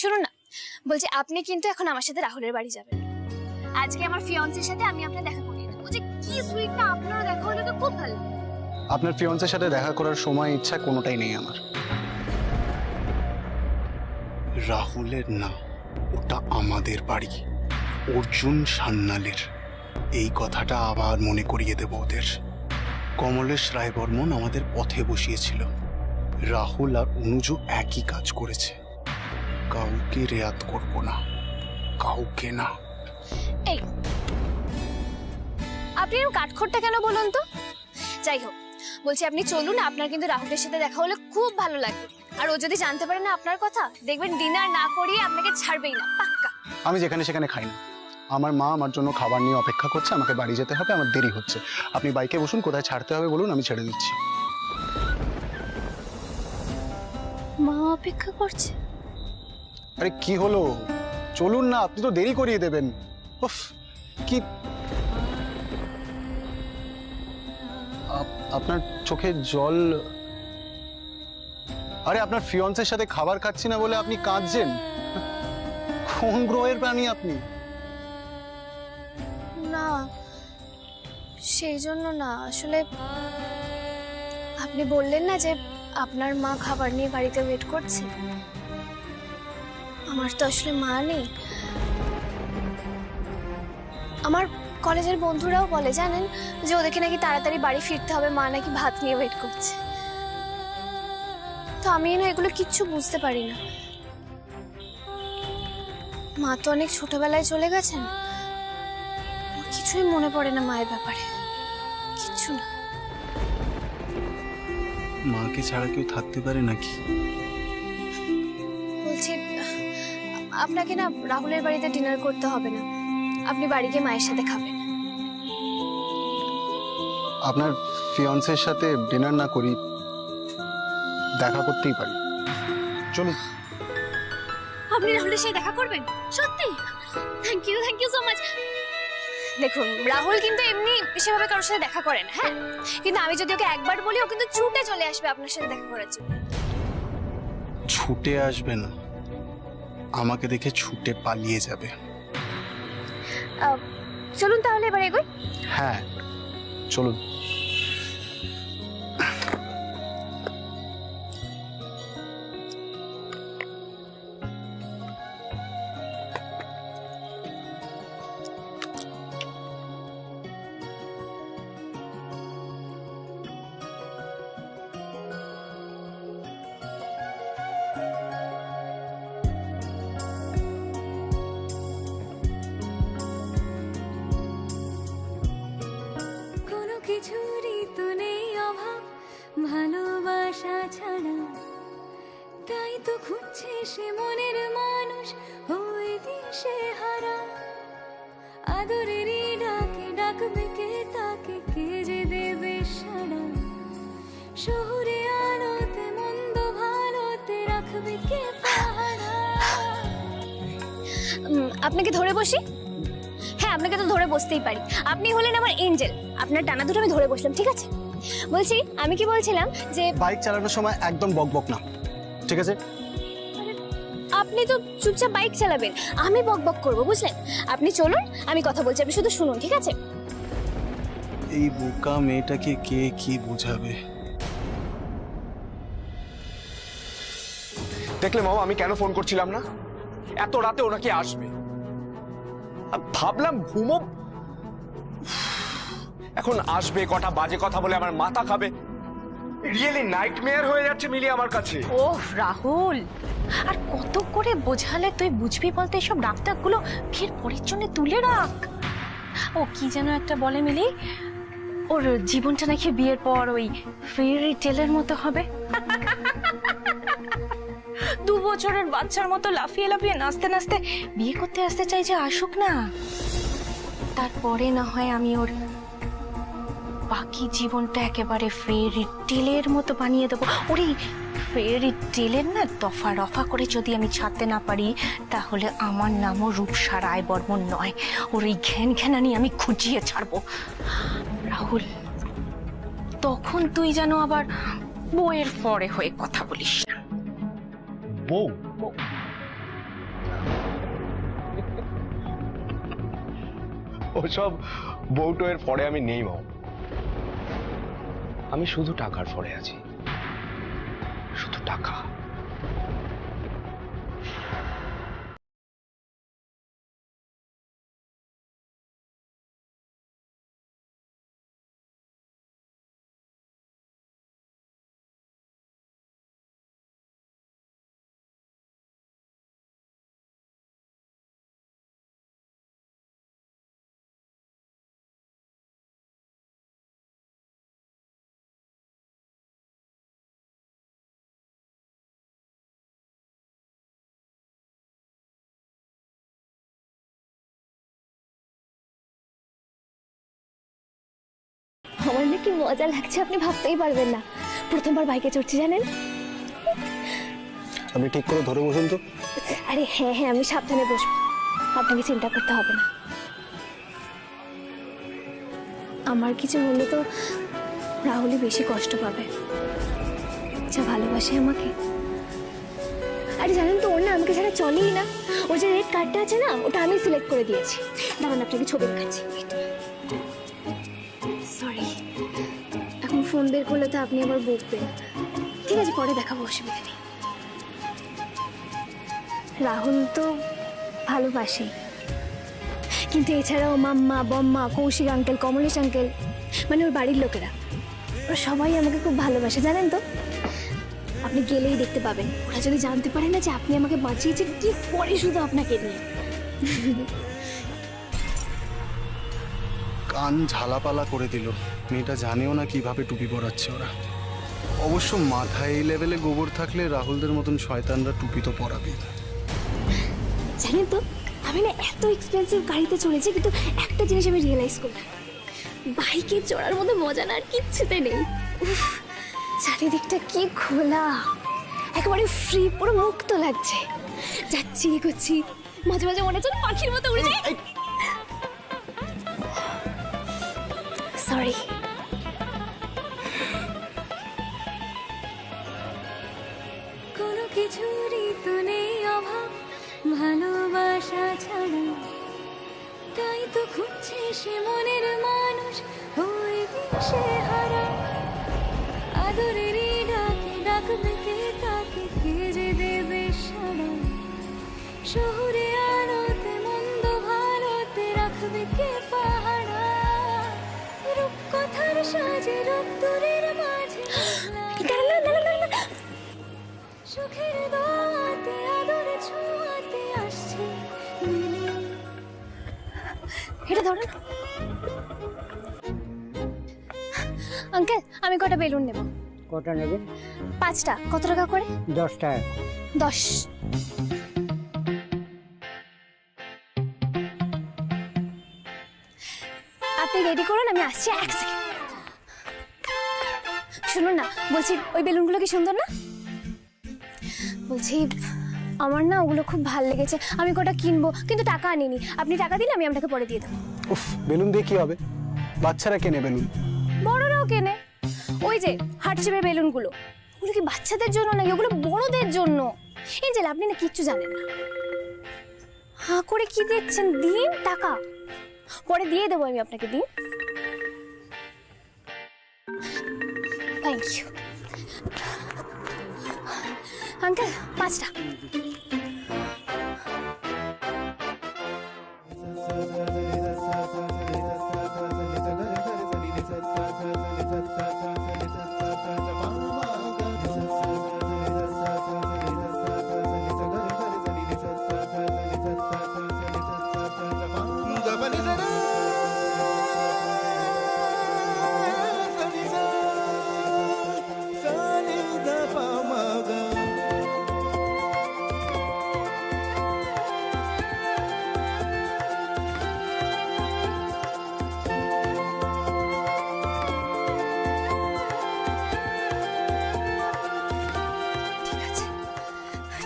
শুনুন না, বলছি আপনি কিন্তু এখন আমার সাথে রাহুলের বাড়ি যাবেন। আজকে আমার ফিয়ান্সের সাথে আমি আপনার দেখা করিয়ে দেবো। যে কি সুইট না, আপনারা দেখা হলে তো খুব ভালো। আপনার ফিয়ান্সের সাথে দেখা করার সময় ইচ্ছা কোনোটাই নেই আমার। রাহুলের না, ওটা আমাদের বাড়ি, অর্জুন সান্যালের। এই কথাটা আবার মনে করিয়ে দেব ওদের। কমলেশ রায় বর্মন আমাদের পথে বসিয়েছিল, রাহুল আর অনুজু একই কাজ করেছে। কাউকে রেয়াত করব না, কাউকে না। এই আপনি এরকম কাঠখোট্টা কেন বলুন তো? যাই হোক, বলছি আপনি চলুন, আপনার কিন্তু রাহুলের সাথে দেখা হলে খুব ভালো লাগবে। আর ও যদি জানতে পারে না আপনার কথা, দেখবেন ডিনার না করিয়ে আপনাকে ছাড়বেই না, পাক্কা। আমি যেখানে সেখানে খাই না। আমার মা আমার জন্য খাবার নিয়ে অপেক্ষা করছে, আমাকে বাড়ি যেতে হবে, আমার দেরি হচ্ছে। আপনি বাইকে বসুন, কোথায় ছাড়তে হবে বলুন, আমি ছেড়ে দিচ্ছি। মা অপেক্ষা করছে? আরে কি হলো, চলুন না, আপনি তো দেরি করিয়ে দেবেন। উফ, কি আপনার চোখে জল? আরে আপনার ফিয়ন্সের সাথে খাবার খাচ্ছি না বলে আপনি কাঁদছেন? কোন গ্রহের প্রাণী আপনি? না, সেই জন্য না, আসলে আপনি বললেন না যে আপনার মা খাবার নিয়ে বাড়িতে ওয়েট করছে। আমার তো আসলে মা নেই। আমার কলেজের বন্ধুরাও বলে জানেন, যে ওদেরকে নাকি তাড়াতাড়ি বাড়ি ফিরতে হবে, মা নাকি ভাত নিয়ে ওয়েট করছে। তো আমি না এগুলো কিচ্ছু বুঝতে পারি না। মা তো অনেক ছোটবেলায় চলে গেছেন, আমার কিছুই মনে পড়ে না মায়ের ব্যাপারে, কিচ্ছু না। মাকে ছাড়া কেউ থাকতে পারে নাকি? বলছি আপনাকে না রাহুলের বাড়িতে ডিনার করতে হবে না, আপনি বাড়ি গিয়ে মায়ের সাথে খাবেন। আপনার ফিয়ন্সের সাথে ডিনার না করি, দেখা করতেই পারি। চলুন। আপনি রাহুলের সাথে দেখা করবেন? সত্যি? Thank you so much. দেখুন, রাহুল কিন্তু এমনি সেভাবে কারোর সাথে দেখা করেন, হ্যাঁ, কিন্তু আমি যদি ওকে একবার বলি, ও কিন্তু ছুটে চলে আসবে আপনার সাথে দেখা করার জন্য। ছুটে আসবে না, আমাকে দেখে ছুটে পালিয়ে যাবে। চলুন তাহলে এবার এগোই। হ্যাঁ চলুন। কিছুরই তো নেই অভাব ভালোবাসা ছাড়া, তাই তো খুঁজছে সে মনের মানুষ ওই দিশে হারা। আদরেরই ডাকে ডাকবে কে তাকে, কে যে দেবে সাড়া। শহুরে আলোতে মন্দ ভালোতে রাখবে কে পাহারা। আপনাকে ধরে বসি? হ্যাঁ, আপনাকে তো ধরে বসতেই পারি, আপনি হলেন আমার এঞ্জেল। আপনার টানা দুটো আমি ধরে বসলাম, ঠিক আছে? বলছি আমি কি বলছিলাম যে বাইক চালানোর সময় একদম বকবক না, ঠিক আছে? আপনি তো চুপচাপ বাইক চালাবেন, আমি বকবক করবো, বুঝলেন? আপনি চলুন, আমি কথা বলছি, আপনি শুধু শুনুন, ঠিক আছে? এই বোকা মেয়েটাকে কে কি বোঝাবে? দেখলে মামা, আমি কেন ফোন করছিলাম না? এত রাতে ওরা কি আসবে? ভাবলাম ঘুমো, এখন আসবে, কটা বাজে কথা বলে আমার মাথা খাবে। রিয়েলি নাইটমেয়ার হয়ে যাচ্ছে মিলি আমার কাছে। ওহ রাহুল, আর কত করে বোঝালে তুই বুঝবি বলতে? এসব ডাক্তারগুলো ফের পরের জন্য তুলে রাখ। ও কি যেন একটা বলে মিলি, ওর জীবনটা নাকি বিয়ের পর ওই ফেয়ারি টেলের মতো হবে। 2 বছরের বাচ্চার মতো লাফিয়ে লাফিয়ে নাচতে নাচতে বিয়ে করতে আসতে চাই, যে আসুক না, তারপরে না হয় আমি ওর বাকি জীবনটা একেবারে ফেয়ারি টেলের মতো বানিয়ে দেবো। ওরে ফেয়ারি টেলের না দফা রফা করে যদি আমি ছাড়তে না পারি, তাহলে আমার নামও রূপসা রায় বর্মন নয়। ওর এই ঘ্যান ঘ্যানানি আমি খুঁজিয়ে ছাড়বো। রাহুল, তখন তুই যেন আবার বউয়ের পরে হয়ে কথা বলিস। বউ? ওসব বউটোয়ের পরে আমি নেই মাও, আমি শুধু টাকার পরে আছি, শুধু টাকা। আমার নাকি মজা লাগছে, আপনি ভাবতেই পারবেন না। প্রথমবার বাইকে চড়ছি জানেন। আপনি ঠিক করে ধরে বসুন তো। আরে হ্যাঁ হ্যাঁ, আমি সাবধানে বসবো, আপনাকে চিন্তা করতে হবে না। আমার কিছু হলে তো রাহুলই বেশি কষ্ট পাবে, যা ভালোবাসে আমাকে। আরে জানেন তো, ওর না আমাকে ছাড়া চলেই না। ওর যে রেড কার্ডটা আছে না, ওটা আমি সিলেক্ট করে দিয়েছি। দাঁড়ান আপনাকে ছবি দেখাচ্ছি। সরি, এখন ফোন বের করলে তো আপনি আবার বকবেন। ঠিক আছে, পরে দেখাবো, অসুবিধা নেই। রাহুল তো ভালোবাসে, কিন্তু এছাড়াও মাম্মা, বম্মা, কৌশিক আঙ্কেল, কমলেশ আঙ্কেল, মানে ওর বাড়ির লোকেরা, ওরা সবাই আমাকে খুব ভালোবাসে জানেন তো। আপনি গেলেই দেখতে পাবেন, ওরা যদি জানতে পারে না যে আপনি আমাকে বাঁচিয়েছেন, কি পরে শুধু আপনাকে নিয়ে। কান ঝালাপালা করে দিল। মেয়েটা জানেও না কিভাবে টুপি পরাচ্ছে ওরা। অবশ্য মাথায় এই লেভেলে গোবর থাকলে রাহুলদের মতন শয়তানরা টুপি তো পরাবেই। জানেন তো, আমি না এত এক্সপেন্সিভ গাড়িতে চলেছি, কিন্তু একটা জিনিস আমি রিয়েলাইজ করলাম, বাইকে চড়ার মধ্যে মজা না আর কিচ্ছুতে নেই। উফ, চারিদিকটা কি খোলা, একেবারে ফ্রি, পুরো মুক্ত লাগছে। যাচ্ছি করছি, মাঝে মাঝে মনে হচ্ছে পাখির মতো উড়ে যাই। সরি। কোনো কিছুরই তো নেই অভাব ভালোবাসা ছাড়া, তাই তো খুঁজছে সে মনের মানুষ, ওই দিশে হারা। আদরের ডাকে ডাকবে কে তাকে, কে যে দেবে সাড়া। শহুরে আলোতে মন্দ ভালোতে রাখবে কে পাহারা। রূপকথার সাজে রোদ্দুরের মাঝে সুখের দোয়াতে আদরে ছোঁয়াতে আসছে মিলে। এটা ধরুন আঙ্কেল, আমি কটা বেলুন নেব। কটা নেবেন? 5টা। কত টাকা করে? 10 টাকা। 10। আপনি রেডি করুন, আমি আসছি 1 সেকেন্ড। শুনুন না, বলছি ওই বেলুনগুলো কি সুন্দর না? বলছি আমার না ওগুলো খুব ভালো লেগেছে, আমি কটা কিনবো, কিন্তু টাকা আনিনি। আপনি টাকা দিলে আমি আপনাকে পরে দিয়ে দেবো। উফ, বেলুন দিয়ে কি হবে? বাচ্চারা কেনে বেলুন। বড়রাও কেনে। ওই যে হার্ট শেপের বেলুনগুলো, ওগুলো কি বাচ্চাদের জন্য নাকি? ওগুলো বড়দের জন্য। এঞ্জেল, আপনি না কিচ্ছু জানেন না। হাঁ করে কি দেখছেন? দিন টাকা, পরে দিয়ে দেবো আমি আপনাকে। দিন। Thank you uncle. 5টা।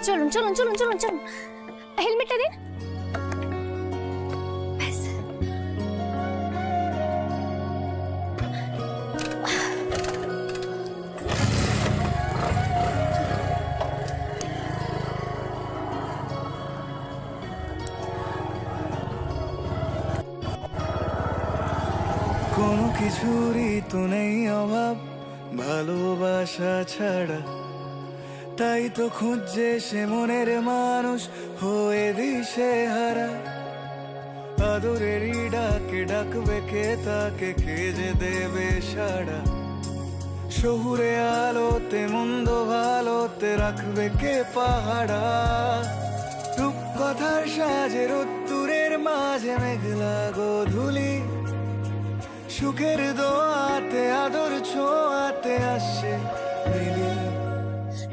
চলুন চলুন চলুন চলুন চলুন, হেলমেটটা দিন। ব্যাস। কোনো কিছুরই তো নেই অভাব ভালোবাসা ছাড়া, তাই তো খুঁজছে সে মনের মানুষ হয়ে দিশে হারা। আদরেরই ডাকে ডাকবে কে তাকে, কে যে দেবে সাড়া। শহুরে আলোতে মন্দ ভালোতে রাখবে কে পাহারা। রূপকথার সাজে রোদ্দুরের মাঝে মেঘলা গোধূলি, সুখের দোয়াতে আদর ছোঁয়াতে আসে মিলি।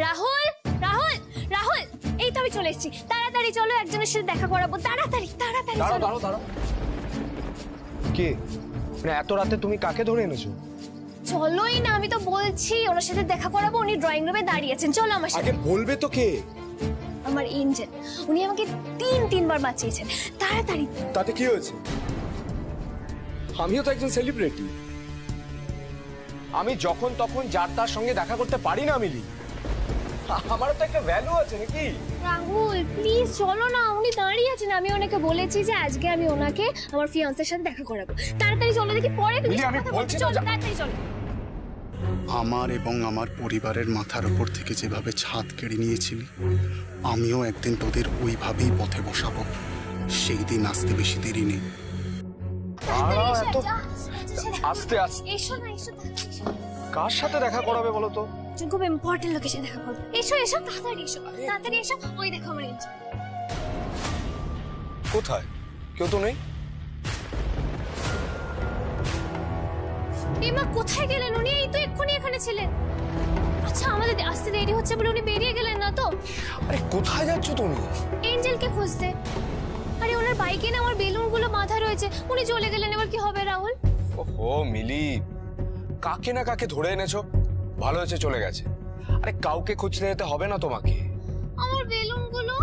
রাহুল, রাহুল, রাহুল, এই তো আমি চলে এসেছি। তাড়াতাড়ি চলো, একজনের সাথে দেখা করাবো। তাড়াতাড়ি তাড়াতাড়ি দাঁড়াও চলো। দাঁড়াও দাঁড়াও, কে মানে এত রাতে তুমি কাকে ধরে এনেছো? চলোই না, আমি তো বলছি ওনার সাথে দেখা করাবো। উনি ড্রয়িং রুমে দাঁড়িয়ে আছেন, চলো আমার সাথে। আগে বলবে তো কে? আমার এঞ্জেল, উনি আমাকে তিনবার বাঁচিয়েছেন। তাড়াতাড়ি। তাতে কি হয়েছে? আমিও তো একজন সেলিব্রিটি। আমি যখন তখন যার তার সঙ্গে দেখা করতে পারি না মিলি। আমারও তো একটা ভ্যালু আছে নাকি? রাহুল প্লিজ চলো না, উনি দাঁড়িয়ে আছেন। আমি ওনাকে বলেছি যে আজকে আমি ওনাকে আমার ফিয়ান্সের সাথে দেখা করাবো। তাড়াতাড়ি চলো, দেখি পরে তুমি মিলি, আমি কথা বলছি বলতে। তো চলো তাড়াতাড়ি চলো। আমার এবং আমার পরিবারের মাথার উপর থেকে যেভাবে ছাদ কেড়ে নিয়েছিলি, আমিও একদিন তোদের ওইভাবেই পথে বসাবো। সেই দিন আসতে বেশি দেরি নেই। তাড়াতাড়ি এসো, এত- যা, এসো, দেখা আস্তে করো। আস্তে। এসো না, এসো তাড়াতাড়ি এসো। কার সাথে দেখা করাবে বলো তো? খুব ইম্পর্টেন্ট লোকের সাথে দেখা করবো। এসো এসো তাড়াতাড়ি এসো, তাড়াতাড়ি এসো। ওই দেখো আমার এঞ্জেল। কোথায়? কেউ তো নেই। এমা কোথায় গেলেন উনি? এই তো এক্ষুনি এখানে ছিলেন। আচ্ছা আমাদের আসতে দেরি হচ্ছে বলে উনি বেরিয়ে গেলেন না তো? আরে কোথায় যাচ্ছ তুমি? এঞ্জেলকে খুঁজতে। আরে ওনার বাইকে না আমার বেলুনগুলো বাঁধা রয়েছে, উনি চলে গেলেন। এবার কি হবে রাহুল? ও মিলি, কাকে না কাকে ধরে এনেছো, ভালো হয়েছে চলে গেছে। আরে কাউকে খুঁজতে যেতে হবে না তোমাকে। আমার বেলুনগুলো।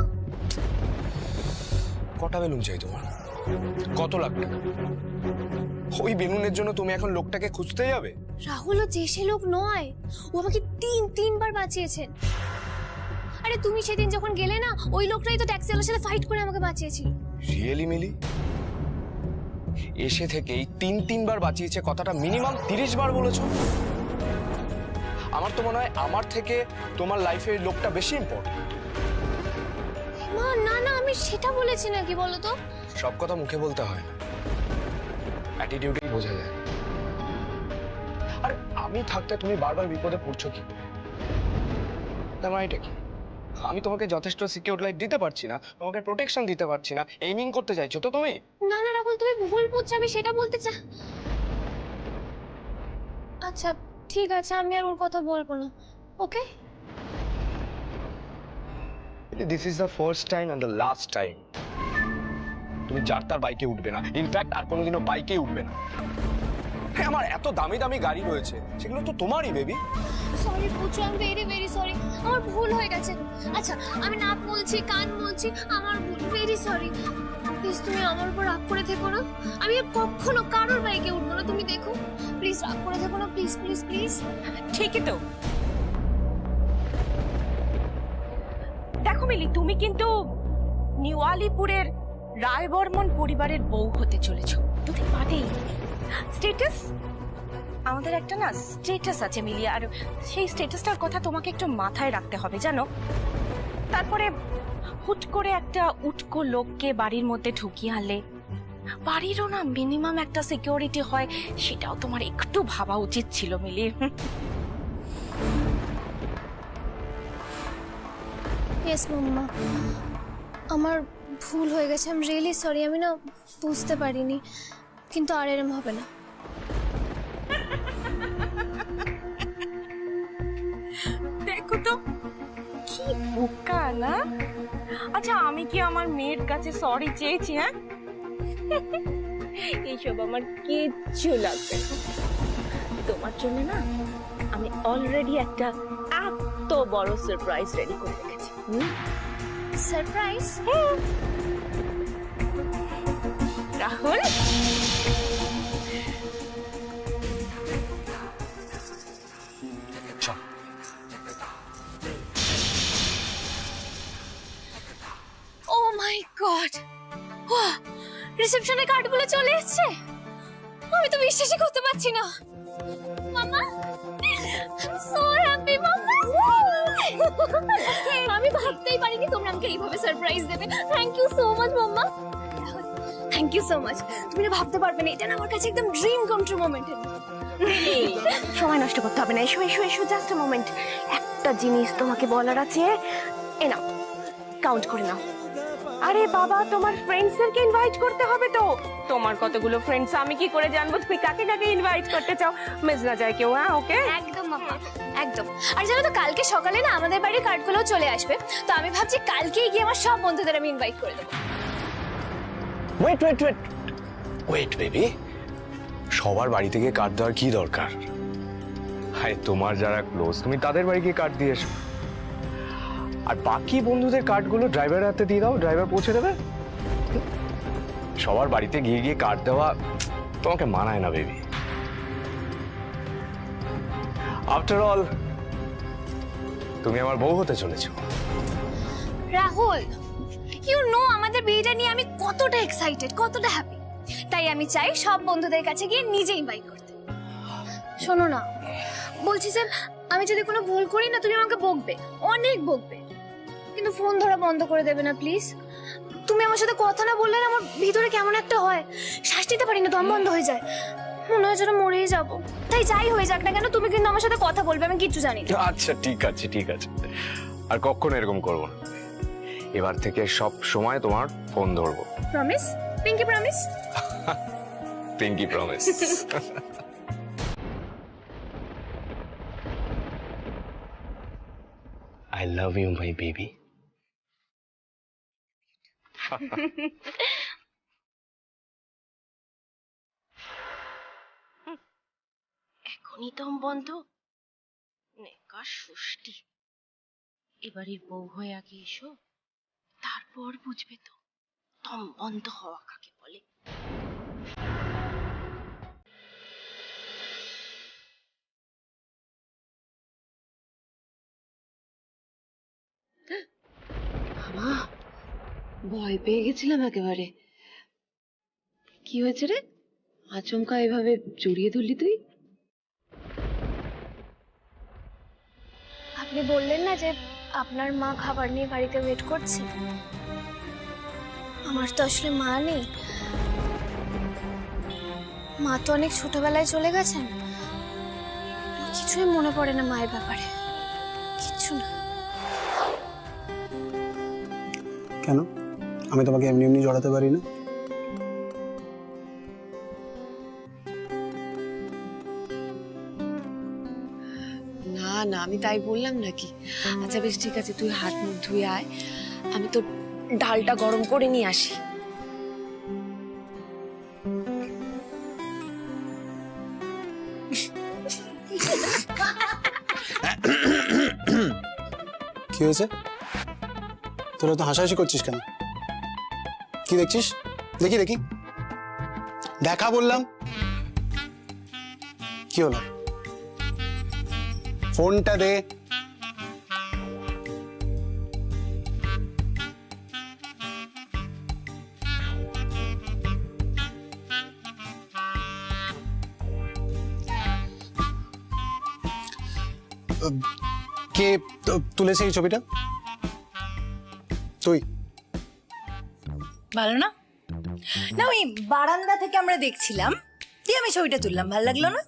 কটা বেলুন চাই তোমার? কত লাখ টাকা? ওই বেলুনের জন্য তুমি এখন লোকটাকে খুঁজতে যাবে? রাহুল ও যে সে লোক নয়, ও আমাকে তিনবার বাঁচিয়েছেন। আরে তুমি সেদিন যখন গেলে না, ওই লোকটাই তো ট্যাক্সিওয়ালার সাথে ফাইট করে আমাকে বাঁচিয়েছিল। রিয়েলি মিলি? এসে থেকেই তিনবার বাঁচিয়েছে কথাটা মিনিমাম 30 বার বলেছো। আমার তো মনে হয় আমার থেকে তোমার লাইফে লোকটা বেশি ইম্পর্টেন্ট। মা না না, আমি সেটা বলেছি নাকি বলো তো? সব কথা মুখে বলতে হয় না, অ্যাটিটিউডেই বোঝা যায়। আরে আমি থাকতে তুমি বারবার বিপদে পড়ছো কি? তার মানে এটা কি? আমি তোমাকে যথেষ্ট সিকিউর লাইফ দিতে পারছি না, তোমাকে প্রোটেকশন দিতে পারছি না, এইমিং করতে চাইছো তো তুমি? না না রাহুল, তুমি ভুল বুঝছো, আমি সেটা বলতে চা। আচ্ছা ঠিক আছে, আমি আর ওর কথা বলবো না। Okay? This is the first time and the last time তুমি যার তার বাইকে উঠবে না। ইনফ্যাক্ট আর কোনোদিনও বাইকে উঠবে না। হ্যাঁ, আমার এত দামি দামি গাড়ি রয়েছে, সেগুলো তো তোমারই বেবি। সরি পুচু, আমি ভেরি সরি। আমার ভুল হয়ে গেছে। আচ্ছা আমি নাক বলছি, কান বলছি, আমার ভুল। Very sorry. প্লিজ তুমি আমার উপর রাগ করে থেকো না। আমি আর কখনো কারোর বাইকে উঠবো না, তুমি দেখো। প্লিজ রাগ করে থেকো না, প্লিজ প্লিজ প্লিজ। ঠিকই তো। দেখো মিলি, তুমি কিন্তু নিউ আলিপুরের রায়বর্মন পরিবারের বউ হতে চলেছো। দুদিন বাদেই স্ট্যাটাস, আমাদের একটা না স্ট্যাটাস আছে মিলি, আর সেই স্ট্যাটাসটার কথা তোমাকে একটু মাথায় রাখতে হবে জানো। তারপরে হুট করে একটা উটকো লোককে বাড়ির মধ্যে ঢুকিয়ে আনলে বাড়িরও না মিনিমাম একটা সিকিউরিটি হয়, সেটাও তোমার একটু ভাবা উচিত ছিল মিলি। ইয়েস মাম্মা, আমার ভুল হয়ে গেছে। I am really sorry. আমি না বুঝতে পারিনি, কিন্তু আর এরম হবে না। দেখো তো কি বোকা না। আচ্ছা আমি কি আমার মেয়ের কাছে সরি চেয়েছি? হ্যাঁ, এইসব আমার কিচ্ছু লাগবে না। তোমার জন্য না আমি অলরেডি একটা এত বড় সারপ্রাইজ রেডি করে রেখেছি। সারপ্রাইজ? রাহুল, ও মাই গড, রিসেপশনে কার্ডগুলো চলে এসেছে। আমি তো বিশ্বাসই করতে পারছি না মাম্মা সো হ্যাপি মাম্মা আমি ভাবতেই পারিনি তোমরা আমাকে এইভাবে সারপ্রাইজ দেবে thank you so much mamma thank you so much তুমি না ভাবতে পারবে না এটা না আমার কাছে একদম ড্রিম কাম ট্রু মোমেন্ট সময় নষ্ট করতে হবে না, এসো এসো এসো, জাস্ট আ মোমেন্ট। একটা জিনিস তোমাকে বলার আছে, এ নাও কাউন্ট করে নাও। আরে বাবা, তোমার ফ্রেন্ডসদেরকে ইনভাইট করতে হবে তো। তোমার কতগুলো ফ্রেন্ডস, আমি কি করে জানবো তুমি কাকে কাকে ইনভাইট করতে চাও? মিস না যায় কেউ, হ্যাঁ? ওকে একদম মাম্মা একদম। আর জানো তো কালকে সকালে না আমাদের বাড়ির কার্ডগুলো চলে আসবে, তো আমি ভাবছি কালকেই গিয়ে আমার সব বন্ধুদের আমি ইনভাইট করে দেবো। ওয়েট বেবি, সবার বাড়ি থেকে কার্ড দেওয়ার কি দরকার? আরে তোমার যারা ক্লোজ তুমি তাদের বাড়ি গিয়ে কার্ড দিয়ে এসো, আর বাকি বন্ধুদের কার্ডগুলো ড্রাইভারের হাতে দিয়ে দাও, ড্রাইভার পৌঁছে দেবে। সবার বাড়িতে গিয়ে গিয়ে কার্ড দেওয়া তোমাকে মানায় না বেবি। আফটার অল তুমি আমার বউ হতে চলেছো। রাহুল, ইউ নো আমাদের বিয়েটা নিয়ে আমি কতটা এক্সাইটেড, কতটা হ্যাপি, তাই আমি চাই সব বন্ধুদের কাছে গিয়ে নিজে ইনভাইট করতে। শোনো না, বলছি যে আমি যদি কোনো ভুল করি না তুমি আমাকে বকবে, অনেক বকবে, কিন্তু ফোন ধরা বন্ধ করে দেবে না প্লিজ। তুমি আমার সাথে কথা না বললে না আমার ভিতরে কেমন একটা হয়, শ্বাস নিতে পারি না, দম বন্ধ হয়ে যায়, মনে হয় যেন মরেই যাবো। তাই যাই হয়ে যাক না কেন তুমি কিন্তু আমার সাথে কথা বলবে, আমি কিচ্ছু জানি না। আচ্ছা ঠিক আছে ঠিক আছে, আর কখনো এরকম করবো না। এবার থেকে সব সময় তোমার ফোন ধরবো। Promise? Pinky promise? Pinky promise. I love you, my baby. এখনই দম বন্ধ, নেকা ষষ্ঠী। এবারের বউ হয়ে আগে এসো, তারপর বুঝবে তো দম বন্ধ হওয়া কাকে বলে। মা, ভয় পেয়ে গেছিলাম একেবারে। কি হয়েছে রে, আচমকা এভাবে জড়িয়ে ধরলি তুই? আপনি বললেন না যে আপনার মা খাবার নিয়ে বাড়িতে ওয়েট করছে, আমার তো আসলে মা নেই। মা তো অনেক ছোটবেলায় চলে গেছেন, কিছুই মনে পড়ে না মায়ের ব্যাপারে, কিচ্ছু না। কেন আমি তোমাকে এমনি এমনি জড়াতে পারি না? না না, আমি তাই বললাম নাকি। আচ্ছা বেশ ঠিক আছে, তুই হাত মুখ ধুয়ে আয়, আমি তো ডালটা গরম করে নিয়ে আসি। কি হয়েছে? তোরা তো হাসাহাসি করছিস কেন? কি দেখছিস? দেখি দেখি, দেখা বললাম। কি হলো? ফোনটা দে। কে তুলেছে এই ছবিটা? তুই? ভালো না? না ওই বারান্দা থেকে আমরা দেখছিলাম, দিয়ে আমি ছবিটা তুললাম, ভালো লাগলো না?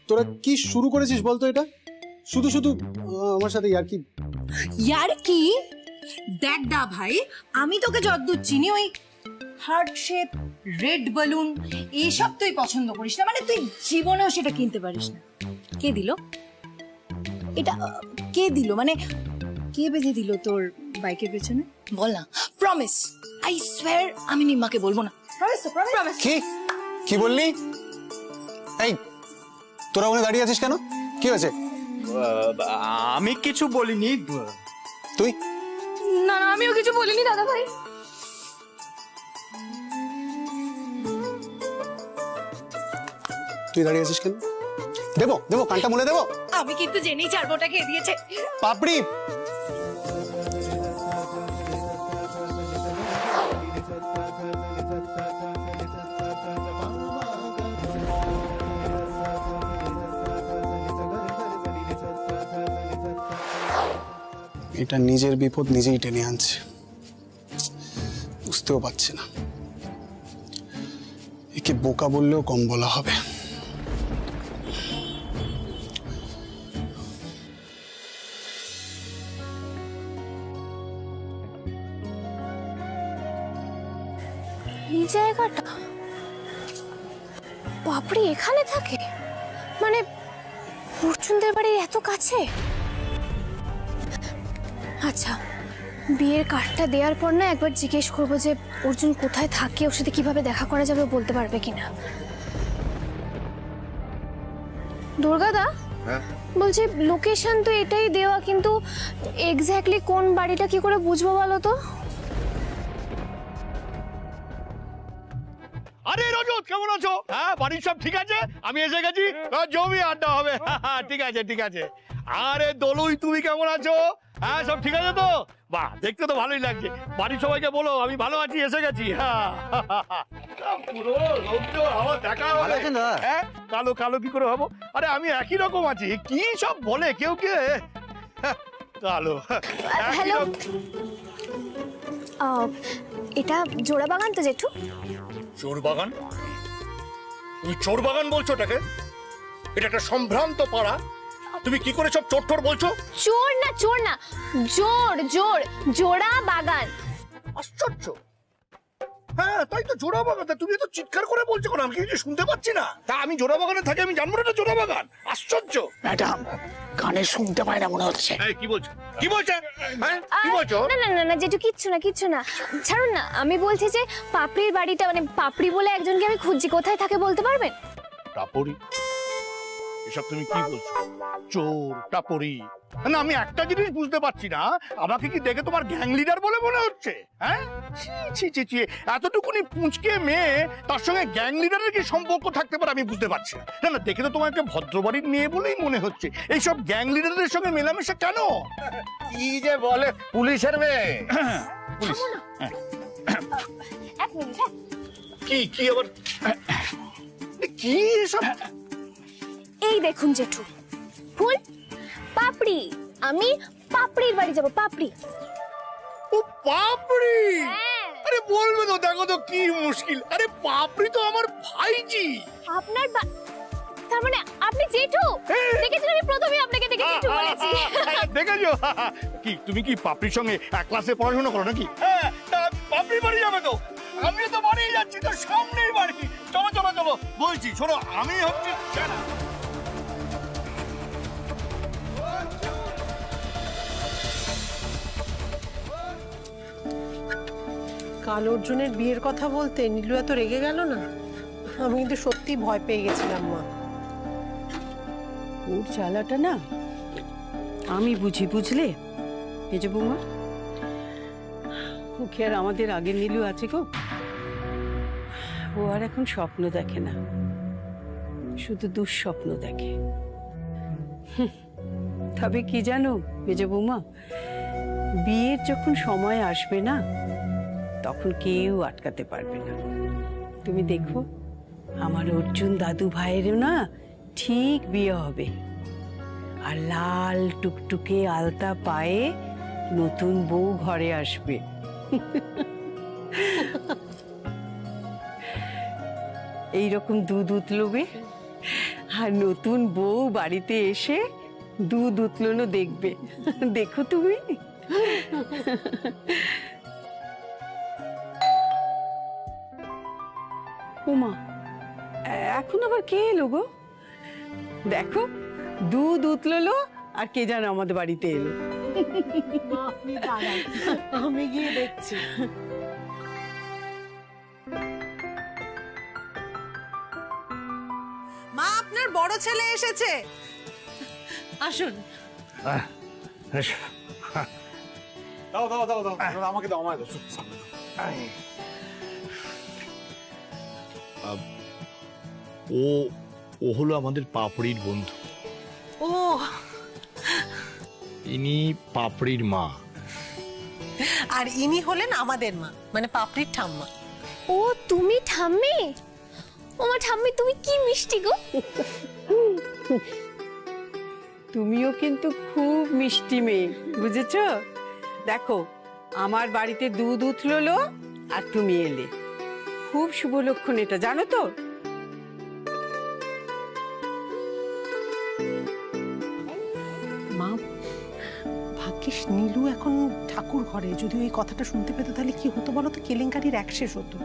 তোরা কি শুরু করেছিস বলতো? এটা শুধু শুধু আমার সাথে ইয়ার কি? ইয়ার কি? দেখ দা ভাই, আমি তোকে যতদূর চিনি ওই হার্ট শেপ, রেড বেলুন এইসব তুই পছন্দ করিস না, মানে তুই জীবনেও সেটা কিনতে পারিস না। কে দিল এটা? কে দিল মানে কে বেঁধে দিল তোর বাইকের পেছনে? বল না। প্রমিস, আই সোয়্যার আমি নিম্মাকে বলবো না। প্রমিস তো, প্রমিস। কি কি বললি? এই তোরা ওখানে দাঁড়িয়ে আছিস কেন? কি হয়েছে? আমি কিছু বলিনি। তুই? না না, আমিও কিছু বলিনি দাদা ভাই। তুই দাঁড়িয়ে আছিস কেন? দেবো দেবো, কানটা মুলে দেবো। আমি কিন্তু জেনেই চারবোটা খেয়ে দিয়েছে। পাপড়ি এটা নিজের বিপদ নিজেই টেনে আনছে, বুঝতেও পারছে না। একে বোকা বললেও কম বলা হবে। এই জায়গাটা বাপরে, এখানে থাকে মানে অর্জুনদের বাড়ির এত কাছে। আচ্ছা, বিয়ের কার্ডটা দেওয়ার পর না একবার জিজ্ঞেস করবো যে অর্জুন কোথায় থাকে, ওর সাথে কিভাবে দেখা করা যাবে বলতে পারবে কিনা। দুর্গাদা, বলছি লোকেশন তো এটাই দেওয়া, কিন্তু এক্স্যাক্টলি কোন বাড়িটা কি করে বুঝবো বলো তো? আরে রজত, কেমন আছো? হ্যাঁ, বাড়ির সব ঠিক আছে? আমি এসে গেছি, জমি আড্ডা হবে। ঠিক আছে ঠিক আছে। আরে দলুই, তুমি কেমন আছো? হ্যাঁ, সব ঠিক আছে তো? বাহ, দেখতে তো ভালোই লাগছে। বাড়ির সবাইকে বলো আমি ভালো আছি, এসে গেছি। পুরো লোকজন আমার দেখা হবে। হ্যাঁ, কালো কালো কি করে হবো? আরে আমি একই রকম আছি। কি সব বলে কেউ কে কালো। হ্যালো, এটা জোড়া বাগান তো জেঠু? চোর বাগান? তুমি চোর বাগান বলছো এটাকে? এটা একটা সম্ভ্রান্ত পাড়া, তুমি কি করে সব চোর টোর বলছো? চোর না, চোর না, জোর জোর, জোড়া বাগান। আশ্চর্য। হ্যাঁ, তাই তো, জোড়া বাগান। তুমি তো চিৎকার করে বলছো কেন? আমি কিছু শুনতে পাচ্ছি না। তা আমি জোড়া বাগানে থাকি, আমি জানবো না এটা জোড়া বাগান? আশ্চর্য। ম্যাডাম, কানে শুনতে পায় না মনে হচ্ছে। এই কি বলছো? কি বলছো? হ্যাঁ, কি বলছো? না না না না জেঠু, কিচ্ছু না কিচ্ছু না, ছাড়ুন না। আমি বলছি যে পাপড়ির বাড়িটা, মানে পাপড়ি বলে একজনকে আমি খুঁজছি, কোথায় থাকে বলতে পারবেন? টাপরি? এসব তুমি কি বলছো? চোর, টাপরি? না, আমি একটা জিনিস বুঝতে পারছি না, আমাকে কি দেখে তোমার গ্যাং লিডার বলে মনে হচ্ছে? হ্যাঁ, ছি ছি ছি, এতটুকুনি পুঁচকে মেয়ে, তার সঙ্গে গ্যাং লিডারের কি সম্পর্ক থাকতে পারে আমি বুঝতে পারছি না। না না, দেখে তো তোমাকে ভদ্রবাড়ির মেয়ে বলেই মনে হচ্ছে। এইসব গ্যাং লিডারদের সঙ্গে মেলামেশা কেন? কি যে বলে, পুলিশের মেয়ে। পুলিশ? এক মিনিট। হ্যাঁ, কি কি আবার কি এসব? এই দেখুন জেঠু, ফুল পাপড়ি, আমি পাপড়ির বাড়ি যাব। পাপড়ি? ও পাপড়ি! হ্যাঁ। আরে বলবে তো, দেখো তো কি মুশকিল। আরে পাপড়ি তো আমার ভাইজি। আপনার তার মানে আপনি জেঠু? দেখেছেন, আমি প্রথমেই আপনাকে দেখে জেঠু বলেছি। দেখেছো? কি তুমি কি পাপড়ির সঙ্গে এক ক্লাসে পড়াশোনা করো নাকি? হ্যাঁ, পাপড়ি বাড়ি যাবে তো? আমিও তো বাড়ি যাচ্ছি, তো সামনেই বাড়ি। চলো চলো চলো, বলছি শোনো, আমি হচ্ছি জানা। কাল অর্জুনের বিয়ের কথা বলতে নীলু এত রেগে গেল না, আমি কিন্তু সত্যি ভয় পেয়ে গেছিলাম মা। ওর জ্বালাটা না আমি বুঝি, বুঝলে এই যে বৌমা, ওকে আর আমাদের আগের নীলু আছে গো। ও আর এখন স্বপ্ন দেখে না, শুধু দুঃস্বপ্ন দেখে। তবে কি জানো মেজে বৌমা, বিয়ের যখন সময় আসবে না, তখন কেউ আটকাতে পারবে না। তুমি দেখো, আমার অর্জুন দাদু ভাইয়েরও না ঠিক বিয়ে হবে, আর লাল টুকটুকে আলতা পায়ে নতুন বউ ঘরে আসবে। এইরকম দুধ উতলবে, আর নতুন বউ বাড়িতে এসে দুধ উতলানো দেখবে। দেখো তুমি। ওমা, এখন আবার কে এলো গো? দেখো, দুধ উতলালো আর কে যেন আমাদের বাড়িতে এলো। আপনি দাঁড়ান, আমি গিয়ে দেখছি। মা, আপনার বড় ছেলে এসেছে, আসুন। দাও দাও দাও দাও, আমাকে দাও, আমাকে দাও। ও হলো আমাদের পাপড়ির বন্ধু। ও, ইনি পাপড়ির মা। আর ইনি হলেন আমাদের মা, মানে পাপড়ির ঠাম্মা। ও, তুমি ঠাম্মি? ও মা ঠাম্মি, তুমি কি মিষ্টি গো। তুমিও কিন্তু খুব মিষ্টি মেয়ে, বুঝেছো? দেখো, আমার বাড়িতে দুধ উঠলো আর তুমি এলে, খুব শুভ লক্ষণ এটা, জানো তো? মা, ভাগ্যিস নীলু এখন ঠাকুর ঘরে, যদি ওই কথাটা শুনতে পেতো তাহলে কি হতো বলো তো? কেলেঙ্কারির এক শেষ হতো।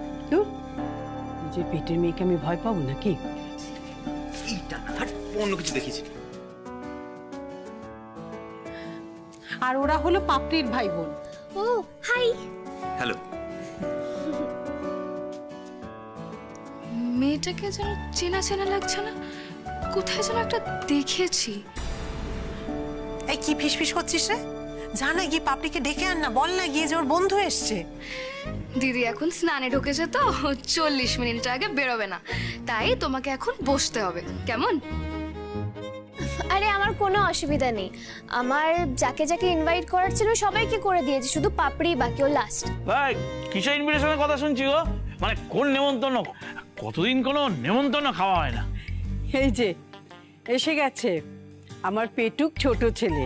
যে পেটের মেয়েকে আমি ভয় পাবো নাকি? অন্য কিছু দেখেছি। আর ওরা হলো পাপড়ির ভাই বোন। ও হাই। হ্যালো। মেয়েটাকে যেন চেনা চেনা লাগছে না, কোথায় যেন একটা দেখেছি। এই কি ফিসফিস করছিস রে? যা না গিয়ে পাপড়িকে ডেকে আন না, বল না গিয়ে যে ওর বন্ধু এসছে। দিদি এখন স্নানে ঢুকেছে তো, 40 মিনিট আগে বেরোবে না, তাই তোমাকে এখন বসতে হবে, কেমন? আরে আমার কোনো অসুবিধা নেই, আমার যাকে যাকে ইনভাইট করার ছিল সবাইকে করে দিয়েছি, শুধু পাপড়ি বাকি, ও লাস্ট। ভাই কিসের ইনভিটেশনের কথা শুনছি গো? মানে কোন নেমন্তন্ন? কতদিন কোনো নেমন্তন্ন খাওয়া হয় না। এই যে এসে গেছে আমার পেটুক ছোট ছেলে,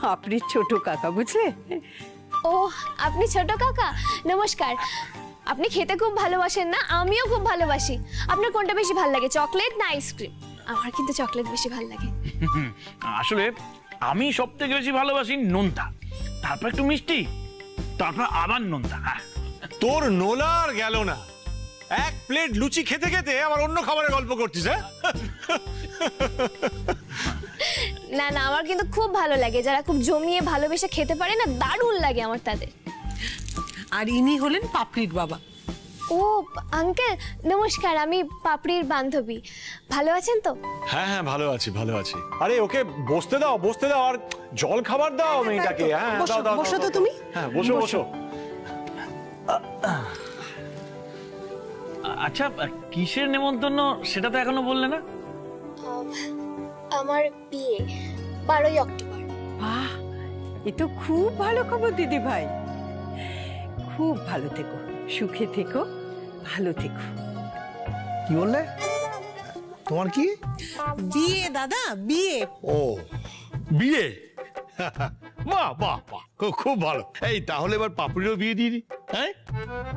পাপড়ির ছোট কাকা, বুঝলে? ও আপনি ছোট কাকা, নমস্কার। আপনি খেতে খুব ভালোবাসেন না? আমিও খুব ভালোবাসি। আপনার কোনটা বেশি ভালো লাগে, চকলেট না আইসক্রিম? আমার কিন্তু চকলেট বেশি ভালো লাগে। আসলে আমি সব থেকে বেশি ভালোবাসি নোনতা, তারপর একটু মিষ্টি, তারপর আবার নোনতা। তোর নোলা আর গেল না, এক প্লেট লুচি খেতে খেতে আবার অন্য খাবারের গল্প করছিস। হ্যাঁ, না না, আমার কিন্তু খুব ভালো লাগে, যারা খুব জমিয়ে ভালোবেসে খেতে পারে না, দারুণ লাগে আমার তাদের। আর ইনি হলেন পাপড়ির বাবা। ও আঙ্কেল নমস্কার, আমি পাপড়ির বান্ধবী। ভালো আছেন তো? হ্যাঁ হ্যাঁ, ভালো আছি ভালো আছি। আরে ওকে বসতে দাও বসতে দাও, আর জল খাবার দাও মেয়েটাকে। হ্যাঁ দাও দাও। বসো তো তুমি। হ্যাঁ বসো বসো। আচ্ছা কিসের নেমন্তন্ন সেটা তো এখনো বললে না? আমার বিয়ে 12ই অক্টোবর। বাহ, এ তো খুব ভালো খবর দিদি ভাই। খুব ভালো থেকো, সুখে থেকো, ভালো থেকো। কি বললে? তোমার কি? বিয়ে দাদা, বিয়ে। ও বিয়ে, বাহ বাহ বাহ, খুব ভালো। এই তাহলে এবার পাপড়িরও বিয়ে দিয়ে দি, হ্যাঁ?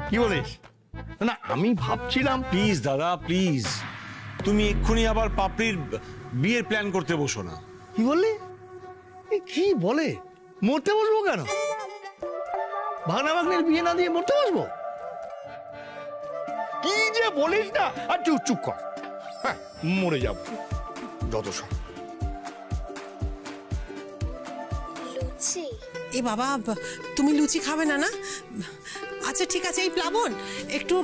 কি বলিস? না আমি ভাবছিলাম। প্লিজ দাদা প্লিজ, তুমি এক্ষুনি আবার পাপড়ির বিয়ের প্ল্যান করতে বসো না। কি বললি? কি বলে? মরতে বসবো কেন? ভাগনা ভাগ্নের বিয়ে না দিয়ে মরতে বসবো? কি যে বলিস না, আর চুপ চুপ কর। হ্যাঁ, মরে যাব যত সব। লুচি? এ বাবা, তুমি লুচি খাবে না না? আচ্ছা ঠিক আছে, এই প্লাবন একটু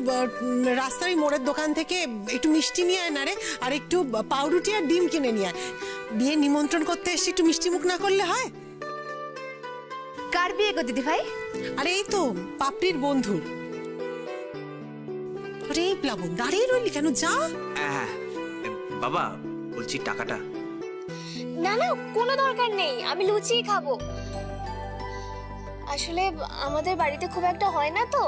রাস্তার ওই মোড়ের দোকান থেকে একটু মিষ্টি নিয়ে আয় না রে, আর একটু পাউরুটি আর ডিম কিনে নিয়ে আয়। বিয়ে নিমন্ত্রণ করতে এসে একটু মিষ্টি মুখ না করলে হয়? কার বিয়ে গো দিদি ভাই? আরে এই তো পাপড়ির বন্ধুর। আরে এই প্লাবন দাঁড়িয়ে রইলি কেন, যা। বাবা বলছি টাকাটা। না না, কোনো দরকার নেই, আমি লুচিই খাবো। আসলে আমাদের বাড়িতে খুব একটা হয় না তো,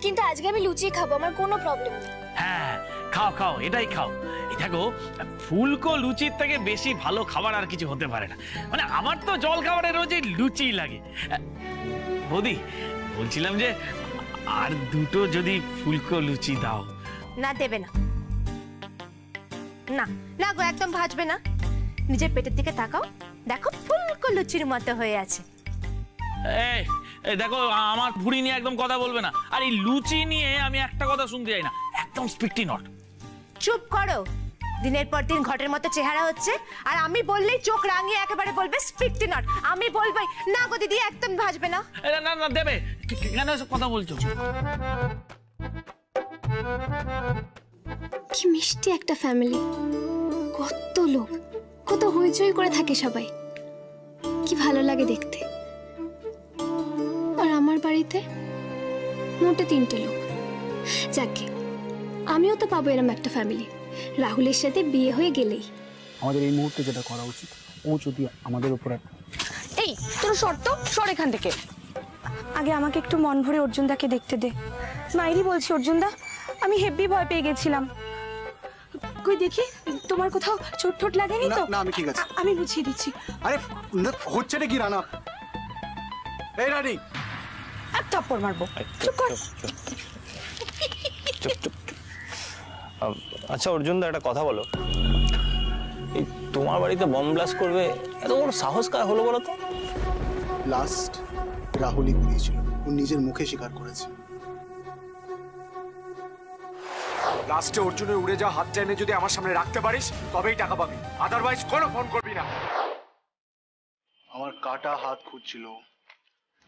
কিন্তু আজকে আমি লুচি খাবো, আমার কোনো প্রবলেম নেই। হ্যাঁ খাও খাও, এটাই খাও। এই দেখো, ফুলকো লুচির থেকে বেশি ভালো খাবার আর কিছু হতে পারে না। মানে আমার তো জল খাবারের রোজই লুচি লাগে। বৌদি বলছিলাম যে আর দুটো যদি ফুলকো লুচি দাও। না দেবে না, না না গো, একদম ভাজবে না। নিজের পেটের দিকে তাকাও, দেখো ফুলকো লুচির মতো হয়ে আছে। এই দেখো, আমার ভুঁড়ি নিয়ে একদম কথা বলবে না। আর এই লুচি নিয়ে আমি একটা কথা শুনতে চাই না, একদম স্পিকটি নট। চুপ করো, দিনের পর দিন ঘটের মতো চেহারা হচ্ছে, আর আমি বললেই চোখ রাঙিয়ে একেবারে বলবে স্পিকটি নট। আমি বলবই না গো দিদি, একদম ভাজবে না। না না দেবে, কেন এসব কথা বলছো? কি মিষ্টি একটা ফ্যামিলি, কত লোক, কত হইচই করে থাকে সবাই, কি ভালো লাগে দেখতে। আর আমার বাড়িতে মোটে 3টে লোক। যাকে আমিও তো পাবো এরম একটা ফ্যামিলি, রাহুলের সাথে বিয়ে হয়ে গেলেই। আমাদের এই মুহূর্তে যেটা করা উচিত, ও যদি আমাদের উপর। এই তোর শর্ত, সর এখান থেকে। আগে আমাকে একটু মন ভরে অর্জুনদাকে দেখতে দে। মাইরি বলছি অর্জুনদা, আমি হেব্বি ভয় পেয়ে গেছিলাম। কই দেখি তোমার কোথাও চোট ঠোঁট লাগেনি তো? না আমি ঠিক আছে। আমি বুঝিয়ে দিচ্ছি। আরে হচ্ছে কি রানা? এই রানী, এক থাপ্পড় মারবো। চুপ কর। আচ্ছা অর্জুন দা, একটা কথা বলো, এই তোমার বাড়িতে বম ব্লাস্ট করবে এত বড় সাহস কার হলো বলো তো? লাস্ট রাহুলই করিয়েছিল, ও নিজের মুখে স্বীকার করেছে। লাস্টে অর্জুনের উড়ে যাওয়া হাত টেনে যদি আমার সামনে রাখতে পারিস তবেই টাকা পাবি, আদারওয়াইজ কোনো ফোন করবি না। আমার কাটা হাত খুঁজছিল।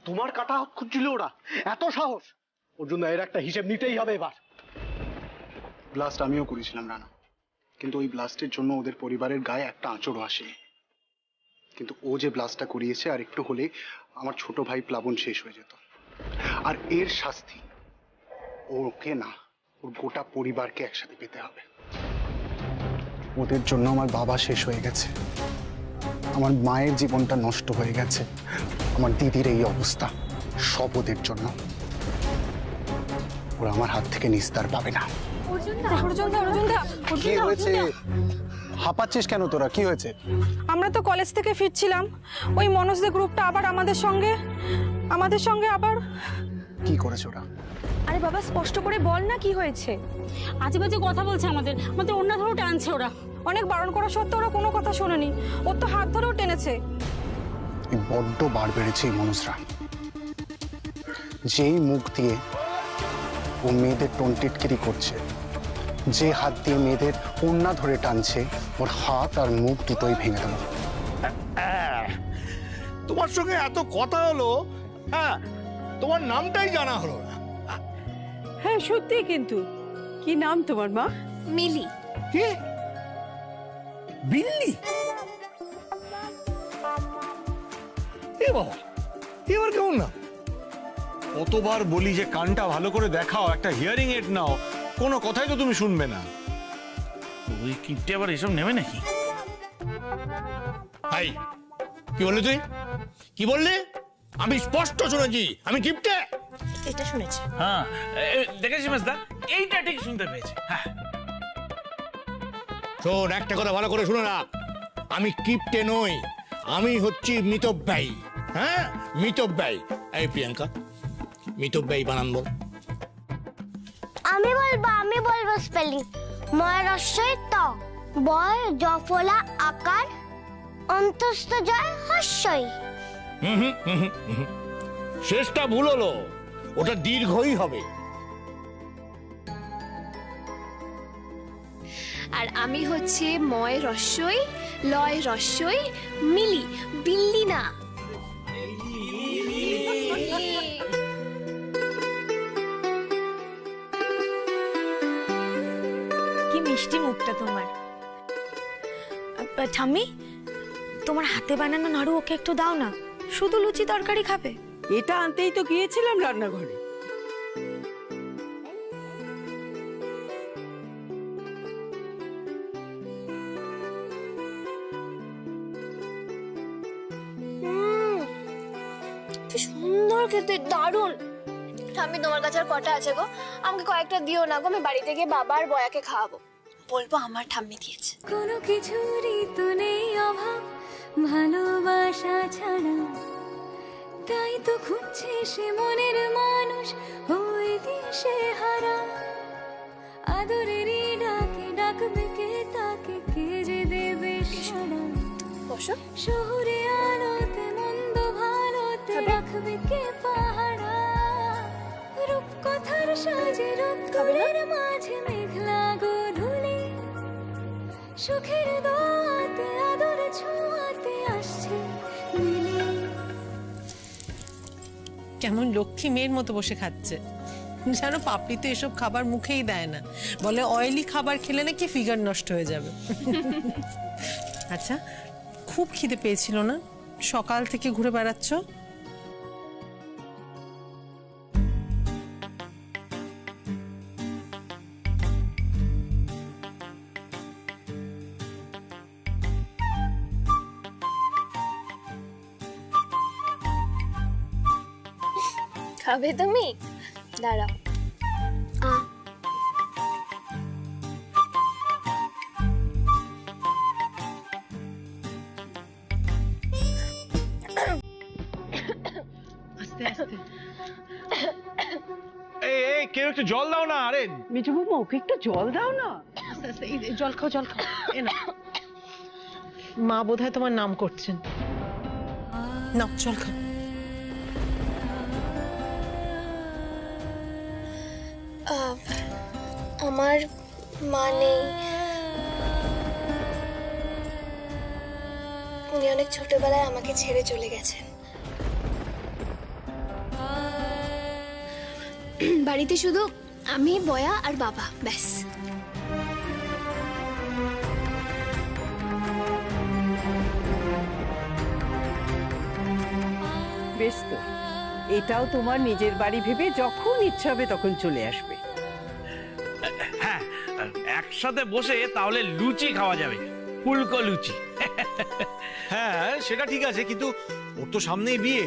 তোমার কাটা হাত খুঁজছিল ওরা? এত সাহস? অর্জুন এর একটা হিসেব নিতেই হবে এবার। ব্লাস্ট আমিও করেছিলাম রানা, কিন্তু ওই ব্লাস্টের জন্য ওদের পরিবারের গায়ে একটা আঁচড়ও আসেনি। কিন্তু ও যে ব্লাস্টটা করিয়েছে, আর একটু হলে আমার ছোট ভাই প্লাবন শেষ হয়ে যেত। আর এর শাস্তি ওকে না, ওর গোটা পরিবারকে একসাথে পেতে হবে। ওদের জন্য আমার বাবা শেষ হয়ে গেছে, আমার মায়ের জীবনটা নষ্ট হয়ে গেছে, আমার দিদির এই অবস্থা, সব ওদের জন্য। ওরা আমার হাত থেকে নিস্তার পাবে না। কি হয়েছে? হাঁপাচ্ছিস কেন তোরা? কি হয়েছে? আমরা তো কলেজ থেকে ফিরছিলাম, ওই মনোজদের গ্রুপটা আবার আমাদের সঙ্গে আবার। কি করেছে ওরা? আরে বাবা স্পষ্ট করে বল না কি হয়েছে। আজে বাজে কথা বলছে আমাদের অন্য ধরেও টানছে ওরা। অনেক বারণ করা সত্ত্বেও ওরা কোনো কথা শোনেনি, ওর তো হাত ধরেও টেনেছে। বড্ড বার বেড়েছে এই মানুষরা। যেই মুখ দিয়ে ও মেয়েদের টোনটিটকিরি করছে, যে হাত দিয়ে মেয়েদের ওড়না ধরে টানছে, ওর হাত আর মুখ দুটোই ভেঙে দেবো। তোমার সঙ্গে এত কথা হলো, হ্যাঁ তোমার নামটাই জানা হলো না। হ্যাঁ সত্যি, কিন্তু কি নাম তোমার মা? মিলি। কি? বিল্লি? এ বাবা, এবার কেমন না? কতবার বলি যে কানটা ভালো করে দেখাও, একটা হিয়ারিং এড নাও, কোনো কথাই তো তুমি শুনবে না। ওই কিপটে আবার এসব নেবে নাকি? ভাই কি বললি তুই? কি বললি? আমি স্পষ্ট শুনেছি আমি কিপটে। এটা শুনেছি। হ্যাঁ দেখেছি মেজদা, এইটা ঠিক শুনতে পেয়েছি। হ্যাঁ শোন, একটা কথা ভালো করে শুনে রাখ, আমি কিপটে নই, আমি হচ্ছি মিতব্যয়ী। হ্যাঁ মিতব্যয়ী। এই প্রিয়াঙ্কা, মিতব্যয়ী বানান বল। আমি বলবো স্পেলিং। ময় রস্যই ত, বয় জফলা আকার, অন্তস্থ জয় হস্যই। শেষটা ভুল হলো, ওটা দীর্ঘই হবে। আর আমি হচ্ছে ময় রস্যই লয় রস্যই মিলি, বিল্লি না। কি মিষ্টি মুখটা তোমার। ঠাম্মি, তোমার হাতে বানানো নাড়ু ওকে একটু দাও না, শুধু লুচি তরকারি খাবে। এটা আনতেই তো গিয়েছিলাম রান্নাঘরে। কি সুন্দর খেতে, দারুণ। ঠাম্মি তোমার কাছে আর কটা আছে গো? আমাকে কয়েকটা দিও না গো, আমি বাড়িতে গিয়ে বাবা আর বয়াকে খাওয়াবো, বলবো আমার ঠাম্মি দিয়েছে। কোনো কিছুরই তো নেই অভাব ভালোবাসা ছাড়া, তাই তো খুঁজছে সে মনের মানুষ হয়ে দিশে হারা। আদরেরই ডাকে ডাকবে কে তাকে, কে যে দেবে সাড়া। শহুরে আলোতে মন্দ ভালোতে রাখবে কে পাহারা। রূপকথার সাজে রোদ্দুরের মাঝে মেঘলা গোধূলি, সুখের দোয়াতে আদর ছোঁয়াতে আসছে মিলি। কেমন লক্ষ্মী মেয়ের মতো বসে খাচ্ছে। জানো পাপড়ি তো এসব খাবার মুখেই দেয় না, বলে অয়েলি খাবার খেলে নাকি ফিগার নষ্ট হয়ে যাবে। আচ্ছা খুব খিদে পেয়েছিল না? সকাল থেকে ঘুরে বেড়াচ্ছ। খাবে তুমি? দাঁড়াও। কেউ একটু জল দাও না। আরে মেজো বৌমা, ওকে একটু জল দাও না। আস্তে আস্তে, এই জল খাও, জল খাও। এ না, মা বোধহয় তোমার নাম করছেন। নাও জল খাও। আমার মা নেই, উনি অনেক ছোটবেলায় আমাকে ছেড়ে চলে গেছেন। বাড়িতে শুধু আমি, বয়া আর বাবা, ব্যাস। বেশ তো, এটাও তোমার নিজের বাড়ি ভেবে যখন ইচ্ছা হবে তখন চলে আসবে। হ্যাঁ, একসাথে বসে তাহলে লুচি খাওয়া যাবে, ফুলকো লুচি। হ্যাঁ সেটা ঠিক আছে, কিন্তু ওর তো সামনেই বিয়ে,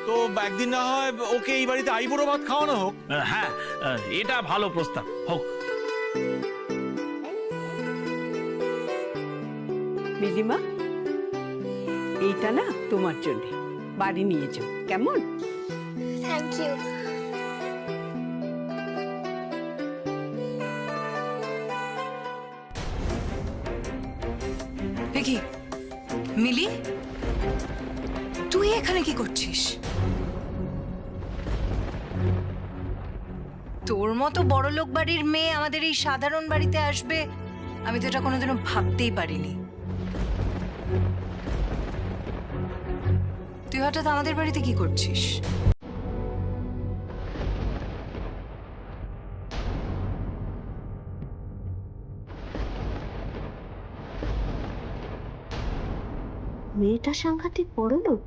তো একদিন না হয় ওকে এই বাড়িতে আইবুড়ো ভাত খাওয়ানো হোক। হ্যাঁ, এটা ভালো প্রস্তাব, হোক। মিলিমা, এইটা না তোমার জন্য, বাড়ি নিয়ে যাও, কেমন? Thank you. কি মিলি, তুই এখানে কি করছিস? তোর মতো বড় লোক বাড়ির মেয়ে আমাদের এই সাধারণ বাড়িতে আসবে, আমি তো এটা কোনোদিনও ভাবতেই পারিনি। তুই হঠাৎ আমাদের বাড়িতে কি করছিস? মেয়েটা সাংঘাতিক বড় লোক,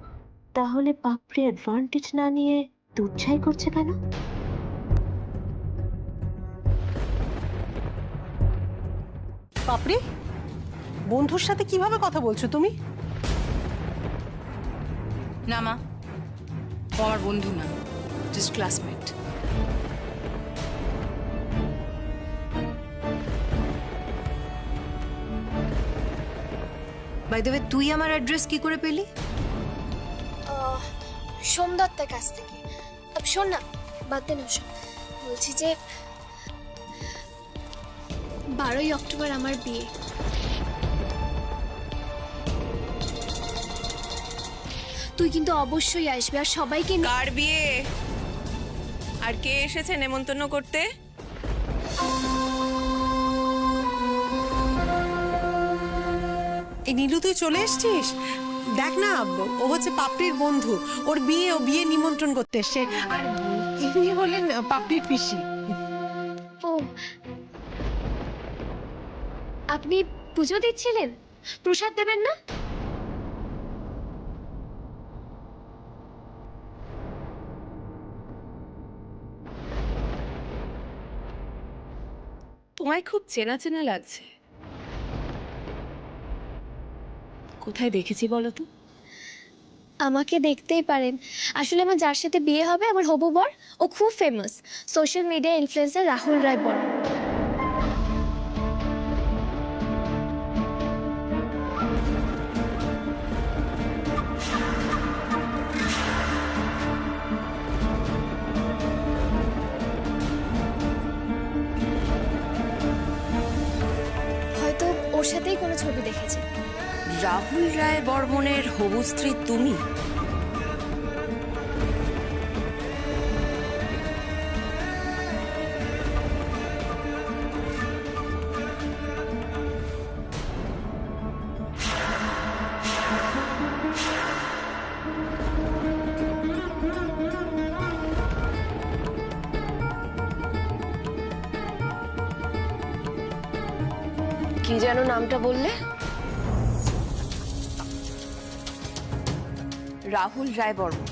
তাহলে পাপড়ি অ্যাডভান্টেজ না নিয়ে দুধছাই করছে কেন? পাপড়ি, বন্ধুর সাথে কিভাবে কথা বলছো তুমি? না মা, ও আমার বন্ধু না, just classmate. By the way, তুই আমার অ্যাড্রেস কি করে পেলি? সোমদত্তের কাছ থেকে। শোন না, বাদ দে না ওসব। বলছি যে 12ই অক্টোবর আমার বিয়ে। তুই কিন্তু অবশ্যই আসবি, আর সবাইকে। কার বিয়ে আর কে এসেছে নেমন্তন্ন করতে? এই নীলু, তুই চলে এসছিস? দেখ না, ও হচ্ছে পাপড়ির বন্ধু, ওর বিয়ে, ও বিয়ে নিমন্ত্রণ করতে এসছে। আর ইনি হলেন পাপড়ির পিসি। ও, আপনি পুজো দিচ্ছিলেন? প্রসাদ দেবেন না? তোমায় খুব চেনা চেনা লাগছে। কোথায় দেখেছি বলো তো? আমাকে দেখতেই পারেন। আসলে আমার যার সাথে বিয়ে হবে, আমার হবু বর, ও খুব famous social media influencer Rahul Roy Barman. হয়তো ওর সাথেই কোনো ছবি দেখেছে। রাহুল রায় বর্মনের হবু স্ত্রী তুমি? কি যেন নামটা বললে? রাহুল রায় বর্মন।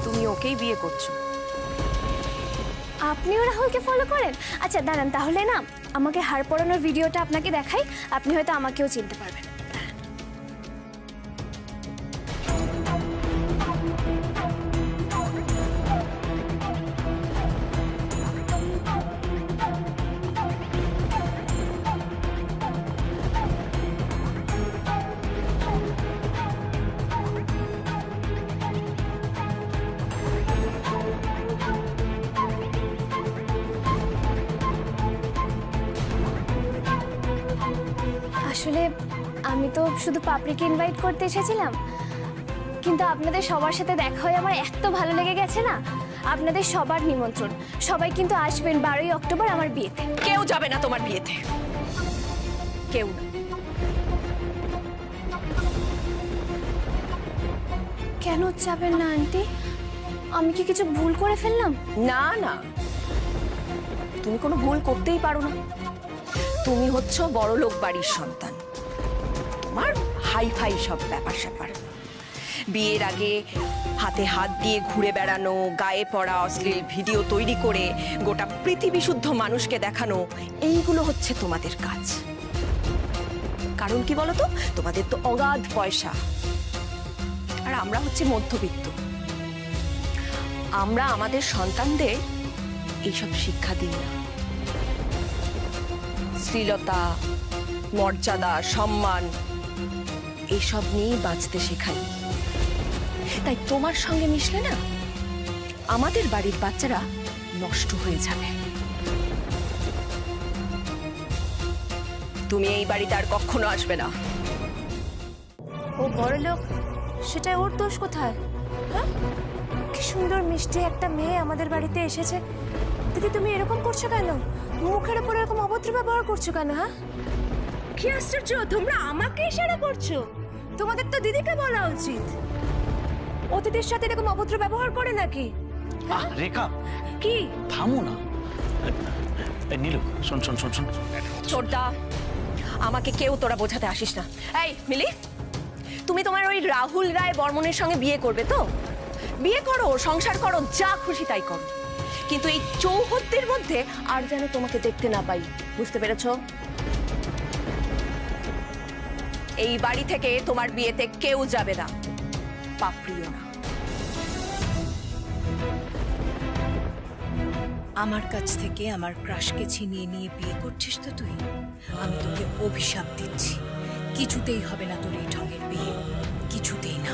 তুমি ওকেই বিয়ে করছো? আপনিও রাহুলকে ফলো করেন? আচ্ছা দাঁড়ান, তাহলে না আমাকে হার পরানোর ভিডিওটা আপনাকে দেখাই, আপনি হয়তো আমাকেও চিনতে পারবেন। আসলে আমি তো শুধু পাপড়িকে ইনভাইট করতে এসেছিলাম, কিন্তু আপনাদের সবার সাথে দেখা হয়ে আমার এত ভালো লেগে গেছে না। আপনাদের সবার নিমন্ত্রণ, সবাই কিন্তু আসবেন 12ই অক্টোবর আমার বিয়েতে। কেউ যাবে না তোমার বিয়েতে, কেউ না। কেন যাবেন না আন্টি? আমি কি কিছু ভুল করে ফেললাম? না না, তুমি কোনো ভুল করতেই পারো না। তুমি হচ্ছ বড় লোক বাড়ির সন্তান, আমার হাই ফাই সব ব্যাপার স্যাপার। বিয়ের আগে হাতে হাত দিয়ে ঘুরে বেড়ানো, গায়ে পড়া অশ্লীল ভিডিও তৈরি করে গোটা পৃথিবী শুদ্ধ মানুষকে দেখানো, এইগুলো হচ্ছে তোমাদের কাজ। কারণ কি বলো তো, তোমাদের তো অগাধ পয়সা, আর আমরা হচ্ছে মধ্যবিত্ত। আমরা আমাদের সন্তানদের এইসব শিক্ষা দিই না। শ্লীলতা, মর্যাদা, সম্মান এইসব নিয়েই বাঁচতে শেখাই। তাই তোমার সঙ্গে মিশলে না আমাদের বাড়ির বাচ্চারা নষ্ট হয়ে যাবে। তুমি এই বাড়িতে আর কখনো আসবে না। ও বড় লোক, সেটা ওর দোষ কোথায়? হ্যাঁ, কি সুন্দর মিষ্টি একটা মেয়ে আমাদের বাড়িতে এসেছে। দিদি তুমি এরকম করছো কেন? মুখের উপর এরকম অভদ্র ব্যবহার করছো কেন? হ্যাঁ, কি আশ্চর্য, তোমরা আমাকে ইশারা করছো? তোমাদের তো দিদিকে বলা উচিত। অতিথির সাথে এরকম অভদ্র ব্যবহার করে নাকি? রেখা, কি থামো না। নীলু, শোন শোন শোন শোন। ছোটদা, আমাকে কেউ তোরা বোঝাতে আসিস না। এই মিলি, তুমি তোমার ওই রাহুল রায় বর্মনের সঙ্গে বিয়ে করবে তো? বিয়ে করো, সংসার করো, যা খুশি তাই করো, কিন্তু এই চৌহদ্দির মধ্যে আর যেন তোমাকে দেখতে না পাই। বুঝতে পেরেছো? এই বাড়ি থেকে তোমার বিয়েতে কেউ যাবে না, পাপড়িও না। আমার কাছ থেকে আমার ক্রাশকে ছিনিয়ে নিয়ে বিয়ে করছিস তো তুই? আমি তোকে অভিশাপ দিচ্ছি, কিছুতেই হবে না তোর এই ঢঙের বিয়ে, কিছুতেই না।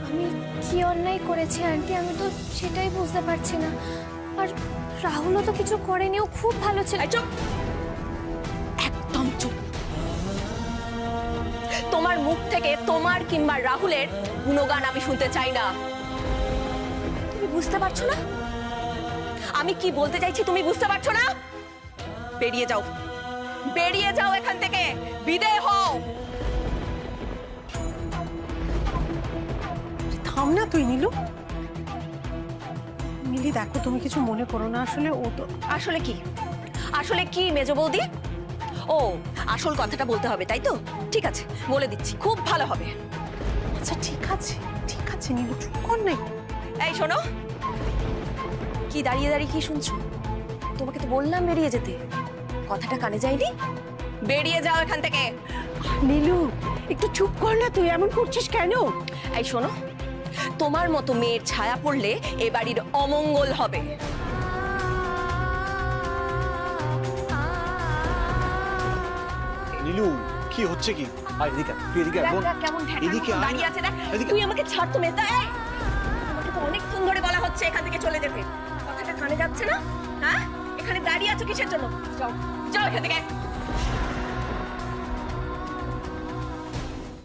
আমি কি অন্যায় করেছি আন্টি, আমি তো সেটাই বুঝতে পারছি না। আর রাহুলও তো কিছু করেনি, ও খুব ভালো ছিল। একদম চুপ। তোমার মুখ থেকে তোমার কিংবা রাহুলের গুণগান আমি শুনতে চাই না। তুমি বুঝতে পারছো না আমি কি বলতে চাইছি? তুমি বুঝতে পারছো না? বেরিয়ে যাও, বেরিয়ে যাও এখান থেকে, বিদায় হও। থাম না তুই নীলু। মিলি দেখো, তুমি কিছু মনে করো না, আসলে ও তো। আসলে কি? আসলে কি মেজো বৌদি? ও, আসল কথাটা বলতে হবে তাই তো? ঠিক আছে, বলে দিচ্ছি, খুব ভালো হবে। আচ্ছা ঠিক আছে, ঠিক আছে নীলু, চুপ কর না। এই শোনো, কি দাঁড়িয়ে দাঁড়িয়ে কি শুনছো? তোমাকে তো বললাম বেরিয়ে যেতে, কথাটা কানে যায়নি? বেরিয়ে যাও এখান থেকে। নীলু একটু চুপ কর না, তুই এমন করছিস কেন? এই শোনো, তোমার মতো মেয়ের ছায়া পড়লে এ বাড়ির অমঙ্গল হবে। নীলু, কি হচ্ছে কি? আয় এদিকে, তুই এদিকে আয়, বোন। কেমন এদিকে আয় দাঁড়িয়ে না। আছে দেখ। এদিকে। তুই আমাকে ছাড় তো মেয়েটা। এই, আমাকে তো অনেকক্ষণ ধরে বলা হচ্ছে এখান থেকে চলে যেতে, কথাটা কানে যাচ্ছে না? হ্যাঁ, এখানে দাঁড়িয়ে আছো কিসের জন্য? যাও, যাও এখান থেকে।